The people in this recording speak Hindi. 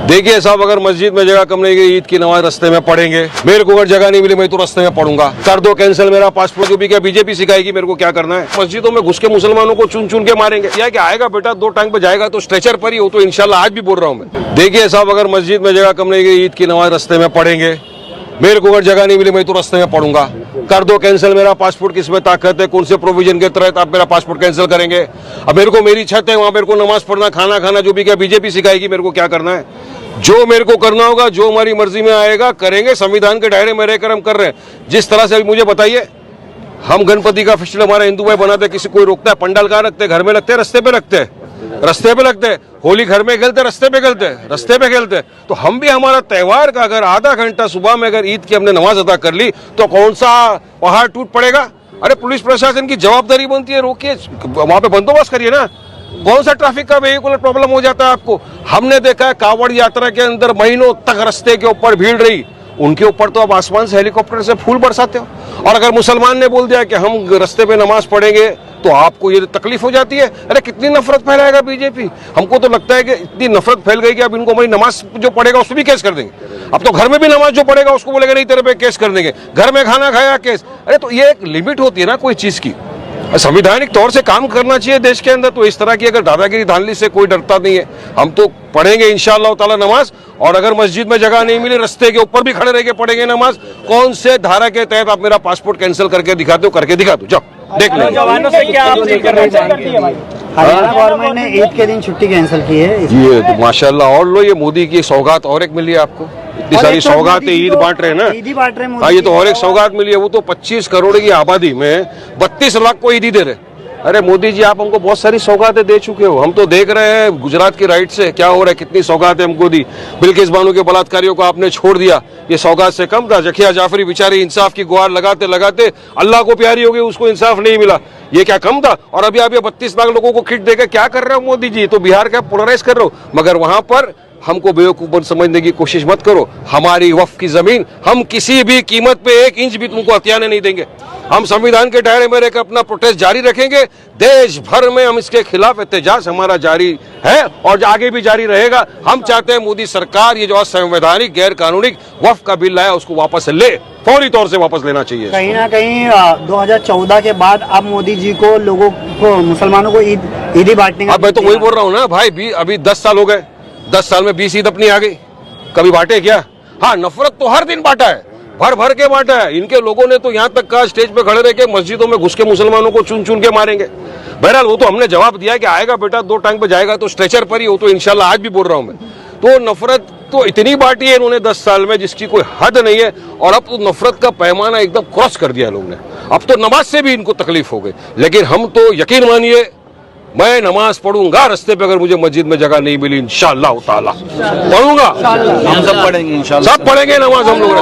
देखिए साहब, अगर मस्जिद में जगह कम नहीं गई, ईद की नमाज रास्ते में पढ़ेंगे। मेरे को अगर जगह नहीं मिली, मैं तो रास्ते में पढ़ूंगा। कर दो कैंसिल मेरा पासपोर्ट। जो भी क्या बीजेपी सिखाएगी मेरे को क्या करना है? मस्जिदों में घुस के मुसलमानों को चुन चुन के मारेंगे। क्या कि आएगा बेटा, दो टांग पे जाएगा तो स्ट्रेचर पर ही हो। तो इंशाल्लाह आज भी बोल रहा हूँ मैं। देखिए साहब, अगर मस्जिद में जगह कम नहीं गई, ईद की नमाज रास्ते में पढ़ेंगे। मेरे को अगर जगह नहीं मिली, मैं तो रास्ते में पढ़ूंगा। कर दो कैंसिल मेरा पासपोर्ट। किसमें ताकत है? कौन से प्रोविजन के तहत आप मेरा पासपोर्ट कैंसिल करेंगे? अब मेरे को मेरी छत है, वहां मेरे को नमाज पढ़ना, खाना खाना, जो भी क्या बीजेपी सिखाएगी मेरे को क्या करना है? जो मेरे को करना होगा, जो हमारी मर्जी में आएगा करेंगे। संविधान के दायरे में रहकर हम कर रहे हैं। जिस तरह से अभी मुझे बताइए, हम गणपति का फेस्टिवल हमारा हिंदू भाई बनाते, किसी कोई रोकता है? पंडाल कहाँ रखते? घर में लगते हैं, रस्ते पे रखते हैं, रस्ते पे लगते हैं। होली घर में खेलते, रस्ते पे खेलते, रस्ते पे खेलते। तो हम भी हमारा त्योहार का अगर आधा घंटा सुबह में अगर ईद की हमने नमाज अदा कर ली तो कौन सा पहाड़ टूट पड़ेगा? अरे पुलिस प्रशासन की जवाबदारी बनती है, रोकिए, वहां पे बंदोबस्त करिए ना। कौन सा ट्रैफिक का वेहिकुलर प्रॉब्लम हो जाता है आपको? हमने देखा है कांवड़ यात्रा के अंदर महीनों तक रस्ते के ऊपर भीड़ रही। उनके ऊपर तो आप आसमान से हेलीकॉप्टर से फूल बरसाते हो। और अगर मुसलमान ने बोल दिया कि हम रस्ते पे नमाज पढ़ेंगे तो आपको ये तकलीफ हो जाती है। अरे कितनी नफरत फैलाएगा बीजेपी? हमको तो लगता है कि इतनी नफरत फैल गई कि अब इनको हमारी नमाज जो पढ़ेगा उस पर भी केस कर देंगे। अब तो घर में भी नमाज जो पढ़ेगा उसको बोलेगा नहीं तेरे पे केस कर देंगे। घर में खाना खाया केस। अरे तो ये एक लिमिट होती है ना कोई चीज की। संवैधानिक तौर से काम करना चाहिए देश के अंदर। तो इस तरह की अगर दादागिरी धांधली से कोई डरता नहीं है। हम तो पढ़ेंगे इंशाअल्लाह ताला नमाज। और अगर मस्जिद में जगह नहीं मिली, रस्ते के ऊपर भी खड़े रह के पढ़ेंगे नमाज। कौन से धारा के तहत आप मेरा पासपोर्ट कैंसिल करके दिखाते हो? करके दिखा दो, जाओ देख लो। जवानों से क्या आप करना चाहेंगे? हरियाणा गवर्नमेंट ने ईद के दिन छुट्टी कैंसिल की है। ये तो माशाल्लाह। और लो, ये मोदी की सौगात और एक मिली है आपको। इतनी सारी सौगातें ईद बांट रहे हैं ना। ईदी बांट रहे हैं। हाँ, ये तो और एक सौगात मिली है। वो तो 25 करोड़ की आबादी में 32 लाख को ईदी दे रहे। अरे मोदी जी, आप हमको बहुत सारी सौगातें दे चुके हो। हम तो देख रहे हैं गुजरात की राइट से क्या हो रहा है, कितनी सौगातें हमको दी। बिल्किस बानो के बलात्कारियों को आपने छोड़ दिया, ये सौगात से कम था? जखिया जाफरी बेचारी इंसाफ की गुहार लगाते लगाते अल्लाह को प्यारी हो गई, उसको इंसाफ नहीं मिला। ये क्या कम था? और अभी आप ये 32 लाख लोगों को किट देकर क्या कर रहे हो मोदी जी? तो बिहार का पोलराइज कर रहे हो। मगर वहां पर हमको बेवकूफ समझने की कोशिश मत करो। हमारी वक्फ की जमीन हम किसी भी कीमत पे 1 इंच भी तुमको हथियाने नहीं देंगे। हम संविधान के दायरे में रहकर अपना प्रोटेस्ट जारी रखेंगे। देश भर में हम इसके खिलाफ एहतजाज हमारा जारी है और आगे भी जारी रहेगा। हम चाहते हैं मोदी सरकार ये जो असंवैधानिक गैर कानूनी वक्फ का बिल लाया उसको वापस ले, फौरी तौर से वापस लेना चाहिए। कहीं ना कहीं 2014 के बाद अब मोदी जी को लोगों को, मुसलमानों को ईदी बांटने का। अब मैं तो वही बोल रहा हूँ ना भाई, अभी 10 साल हो गए। 10 साल में 20 ईद अपनी आ गई, कभी बांटे क्या? हाँ, नफरत तो हर दिन बांटा है, भर भर के बांटा है। इनके लोगों ने तो यहाँ तक कहा स्टेज पे खड़े रह के मस्जिदों में घुस के मुसलमानों को चुन चुन के मारेंगे। बहरहाल वो तो हमने जवाब दिया कि आएगा बेटा, दो टांग पे जाएगा तो स्ट्रेचर पर ही हो। तो इंशाल्लाह आज भी बोल रहा हूँ मैं। तो नफरत तो इतनी बांटी है इन्होंने 10 साल में जिसकी कोई हद नहीं है। और अब तो नफरत का पैमाना एकदम क्रॉस कर दिया लोग ने। अब तो नमाज से भी इनको तकलीफ हो गई। लेकिन हम तो यकीन मानिए, मैं नमाज पढ़ूंगा रस्ते पे। अगर मुझे मस्जिद में जगह नहीं मिली इंशाअल्लाह ताला पढ़ूंगा। हम सब पढ़ेंगे इंशाअल्लाह, सब पढ़ेंगे नमाज हम लोग।